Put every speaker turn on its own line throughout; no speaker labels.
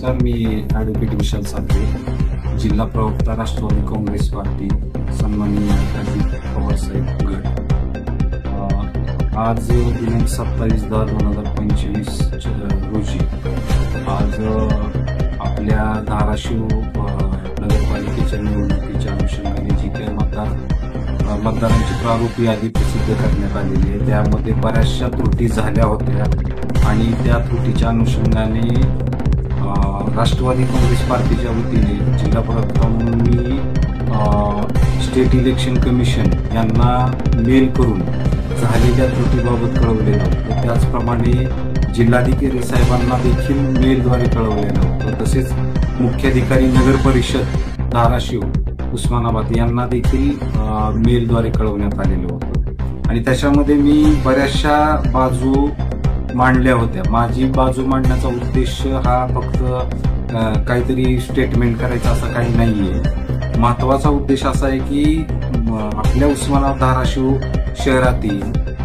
नमस्कार, मी ॲडव्होकेट विशाल साखरे, जिल्हा प्रवक्ता, राष्ट्रवादी काँग्रेस पार्टी, सन्माननीय अजित पवार साहेब गट. आज दिनांक 27/10/2025 रोजी आज आपल्या धाराशिव नगरपालिकेच्या निवडणुकीच्या अनुषंगाने जी काही मतदारांची प्रारूप यादी प्रसिद्ध करण्यात आलेली आहे, त्यामध्ये बऱ्याचशा त्रुटी झाल्या होत्या आणि त्या त्रुटीच्या अनुषंगाने राष्ट्रवादी काँग्रेस पार्टीच्या वतीने जिल्हा प्रवक्ता म्हणून मी स्टेट इलेक्शन कमिशन यांना मेल करून झालेल्या त्रुटीबाबत कळवलेलं होतं. त्याचप्रमाणे जिल्हाधिकारी साहेबांना देखील मेलद्वारे कळवलेलं होतं. तसेच मुख्याधिकारी नगर परिषद धाराशिव उस्मानाबाद यांना देखील मेलद्वारे कळवण्यात आलेलं होतं. आणि त्याच्यामध्ये मी बऱ्याचशा बाजू मांडल्या होत्या. माझी बाजू मांडण्याचा उद्देश हा फक्त काहीतरी स्टेटमेंट करायचा असा काही नाहीये. महत्वाचा उद्देश असा आहे की आपल्या उस्मानाबाद धाराशिव शहरातील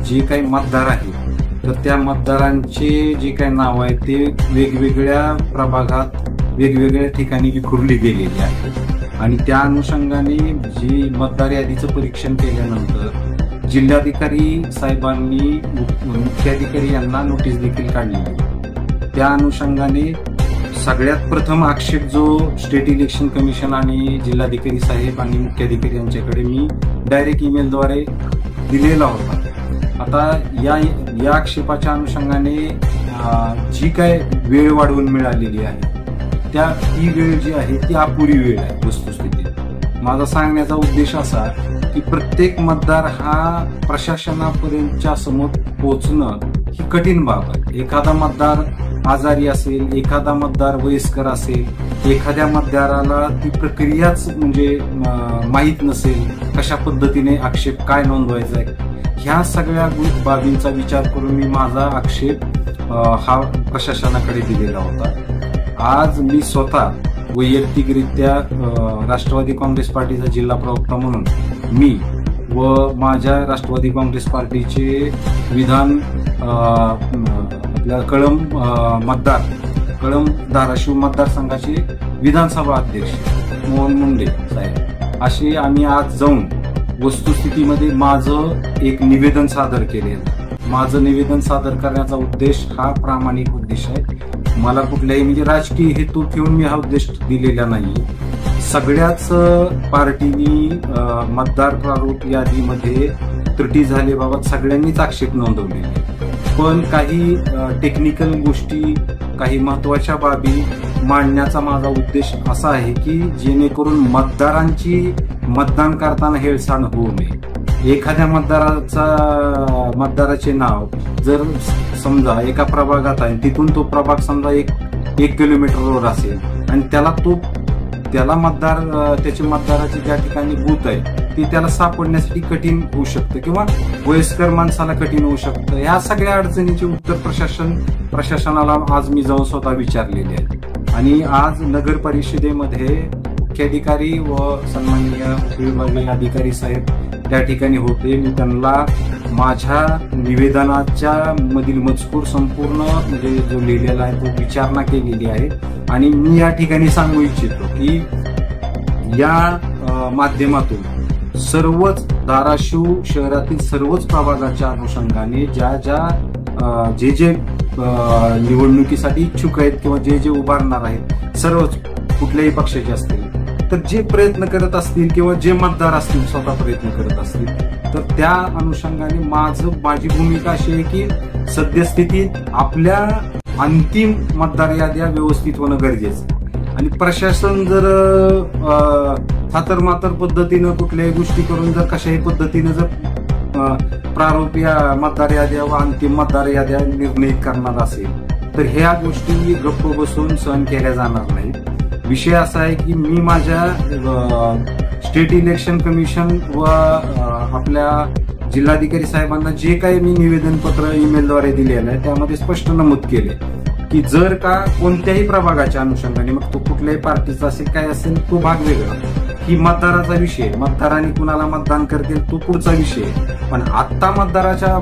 जे काही मतदार आहेत तर त्या मतदारांचे जे काही नाव आहे ते वेगवेगळ्या प्रभागात वेगवेगळ्या ठिकाणी विखुरली गेलेली आहेत. आणि त्या अनुषंगाने जी मतदार यादीचं परीक्षण केल्यानंतर जिल्हाधिकारी साहेबांनी मुख्याधिकारी यांना नोटीस देखील काढली. त्या अनुषंगाने सगळ्यात प्रथम आक्षेप जो स्टेट इलेक्शन कमिशन आणि जिल्हाधिकारी साहेब आणि मुख्याधिकारी यांच्याकडे मी डायरेक्ट ईमेलद्वारे दिलेला होता. आता या आक्षेपाच्या अनुषंगाने जी काय वेळ वाढवून मिळालेली आहे ती वेळ जी आहे ती अपुरी वेळ आहे. वस्तुस्थितीत माझा सांगण्याचा उद्देश असा की प्रत्येक मतदार हा प्रशासनापर्यंतच्या समोर पोहोचणं ही कठीण बाब आहे. एखादा मतदार आजारी असेल, एखादा मतदार वयस्कर असेल, एखाद्या मतदाराला ती प्रक्रियाच म्हणजे माहीत नसेल, कशा पद्धतीने आक्षेप काय नोंदवायचा आहे, ह्या सगळ्या बाबींचा विचार करून मी माझा आक्षेप हा प्रशासनाकडे दिलेला होता. आज मी स्वतः वैयक्तिकरित्या राष्ट्रवादी काँग्रेस पार्टीचा जिल्हा प्रवक्ता म्हणून मी व माझ्या राष्ट्रवादी काँग्रेस पार्टीचे विधान आपल्या कळंब धाराशिव मतदारसंघाचे विधानसभा अध्यक्ष मोहन मुंडे साहेब असे आम्ही आज जाऊन वस्तुस्थितीमध्ये माझं एक निवेदन सादर केलेलं. माझं निवेदन सादर करण्याचा उद्देश हा प्रामाणिक उद्देश आहे. मला कुठल्याही म्हणजे राजकीय हेतू ठेवून मी हा उद्देश दिलेला नाही. सगळ्याच पार्टीनी मतदार प्रारूप यादीमध्ये त्रुटी झाल्याबाबत सगळ्यांनीच आक्षेप नोंदवलेले, पण काही टेक्निकल गोष्टी, काही महत्वाच्या बाबी मांडण्याचा माझा उद्देश असा आहे की जेणेकरून मतदारांची मतदान करताना हेळसांड होऊ नये. एखाद्या मतदाराचे नाव जर समजा एका प्रभागात आहे, तिथून तो प्रभाग समजा एक किलोमीटरवर असेल आणि त्याला त्याच्या मतदाराचे ज्या ठिकाणी बूथ आहे ते त्याला सापडण्यासाठी कठीण होऊ शकतं किंवा वयस्कर माणसाला कठीण होऊ शकतं. या सगळ्या अडचणीचे उत्तर प्रशासनाला आज मी जाऊन स्वतः विचारलेले आहे. आणि आज नगर परिषदेमध्ये मुख्याधिकारी व सन्माननीय उपविभागीय अधिकारी साहेब त्या ठिकाणी होते. मी त्यांना माझ्या निवेदनाच्या मधील मजकूर संपूर्ण म्हणजे जो लिहिलेला आहे तो विचारणा केलेली आहे. आणि मी या ठिकाणी सांगू इच्छितो की या माध्यमातून सर्वच धाराशिव शहरातील सर्वच प्रभागाच्या अनुषंगाने जे निवडणुकीसाठी इच्छुक आहेत किंवा जे उभारणार आहेत, सर्वच कुठल्याही पक्षाचे असतील, तर जे प्रयत्न करत असतील किंवा जे मतदार असतील स्वतः प्रयत्न करत असतील, तर त्या अनुषंगाने माझी भूमिका अशी आहे की सद्यस्थितीत आपल्या अंतिम मतदार याद्या व्यवस्थित होणं गरजेचं. आणि प्रशासन जर थातरमातर पद्धतीनं कुठल्याही गोष्टी करून जर कशाही पद्धतीनं जर प्रारूप मतदार याद्या व अंतिम मतदार याद्या निर्णयित करणार असेल तर ह्या गोष्टी गप्प बसून सहन केल्या जाणार नाही. विषय असा आहे की मी माझ्या स्टेट इलेक्शन कमिशन व आपल्या जिल्हाधिकारी साहेबांना जे काही मी निवेदनपत्र ईमेलद्वारे दिलेलं आहे त्यामध्ये स्पष्ट नमूद केले की जर का कोणत्याही प्रभागाच्या अनुषंगाने, मग तो कुठल्याही पार्टीचा असेल काय असेल तो भाग वेगळा, ही मतदाराचा विषय, मतदारांनी कुणाला मतदान करतील तो पुढचा विषय, पण आत्ता मतदाराच्या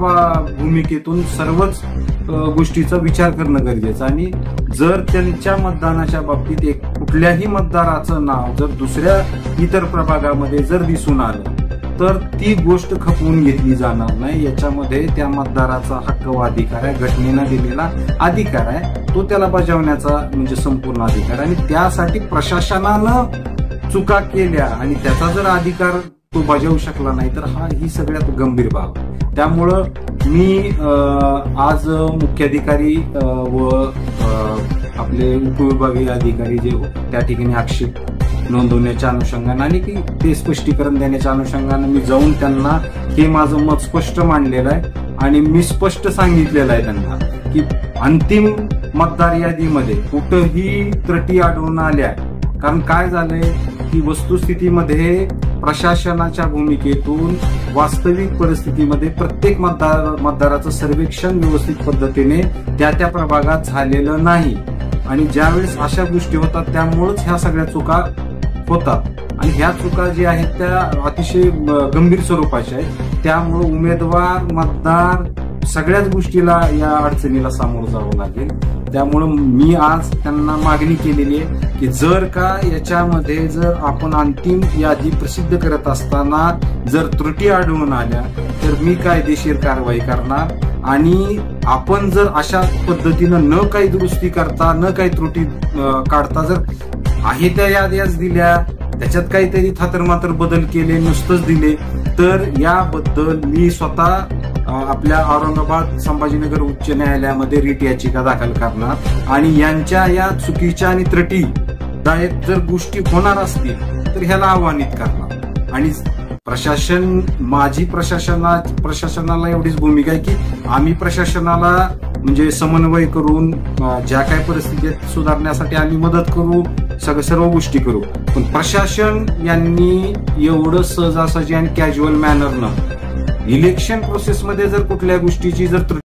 भूमिकेतून सर्वच गोष्टीचा विचार करणं गरजेचं. आणि जर त्यांच्या मतदानाच्या बाबतीत कुठल्याही मतदाराचं नाव जर दुसऱ्या इतर प्रभागामध्ये जर दिसून आलं तर ती गोष्ट खपवून घेतली जाणार नाही. याच्यामध्ये त्या मतदाराचा हक्क व अधिकार आहे, घटनेनं दिलेला अधिकार आहे, तो त्याला बजावण्याचा म्हणजे संपूर्ण अधिकार. आणि त्यासाठी प्रशासनानं चुका केल्या आणि त्याचा जर अधिकार तो बजावू शकला नाही तर ही सगळ्यात गंभीर बाब. त्यामुळं मी आज मुख्याधिकारी व आपले उपविभागीय अधिकारी जे त्या ठिकाणी आक्षेप नोंदवण्याच्या अनुषंगाने आणि की ते स्पष्टीकरण देण्याच्या अनुषंगाने मी जाऊन त्यांना हे माझं मत स्पष्ट मांडलेलं आहे आणि मी स्पष्ट सांगितलेलं आहे त्यांना की अंतिम मतदार यादीमध्ये कुठंही त्रुटी आढळून आल्या. कारण काय झालंय की वस्तुस्थितीमध्ये प्रशासनाच्या भूमिकेतून वास्तविक परिस्थितीमध्ये प्रत्येक मतदाराचं सर्वेक्षण व्यवस्थित पद्धतीने त्या प्रभागात झालेलं नाही आणि ज्यावेळेस अशा गोष्टी होतात त्यामुळेच ह्या सगळ्या चुका होतात. आणि ह्या चुका ज्या आहेत त्या अतिशय गंभीर स्वरूपाच्या आहेत. त्यामुळे उमेदवार मतदार सगळ्याच गोष्टीला या अडचणीला सामोरं जावं लागेल. त्यामुळं मी आज त्यांना मागणी केलेली आहे की जर का याच्यामध्ये जर आपण अंतिम यादी प्रसिद्ध करत असताना जर त्रुटी आढळून आल्या तर मी कायदेशीर कारवाई करणार. आणि आपण जर अशा पद्धतीनं न काही दुरुस्ती करता न काही त्रुटी काढता जर आहे त्या याद्याच दिल्या त्याच्यात काहीतरी थातरमात्र बदल केले नुसतंच दिले तर याबद्दल मी स्वतः आपल्या औरंगाबाद संभाजीनगर उच्च न्यायालयामध्ये रिट याचिका दाखल करणार आणि यांच्या या चुकीच्या आणि त्रुटीदायक जर गोष्टी होणार असतील तर ह्याला आव्हानित करणार. आणि माझी प्रशासनाला एवढीच भूमिका आहे की आम्ही प्रशासनाला म्हणजे समन्वय करून ज्या काही परिस्थितीत सुधारण्यासाठी आम्ही मदत करू, सर्व गोष्टी करू. पण प्रशासन यांनी एवढं सहजासहजी आणि कॅज्युअल मॅनरनं इलेक्शन प्रोसेसमध्ये जर कुठल्या गोष्टीची जर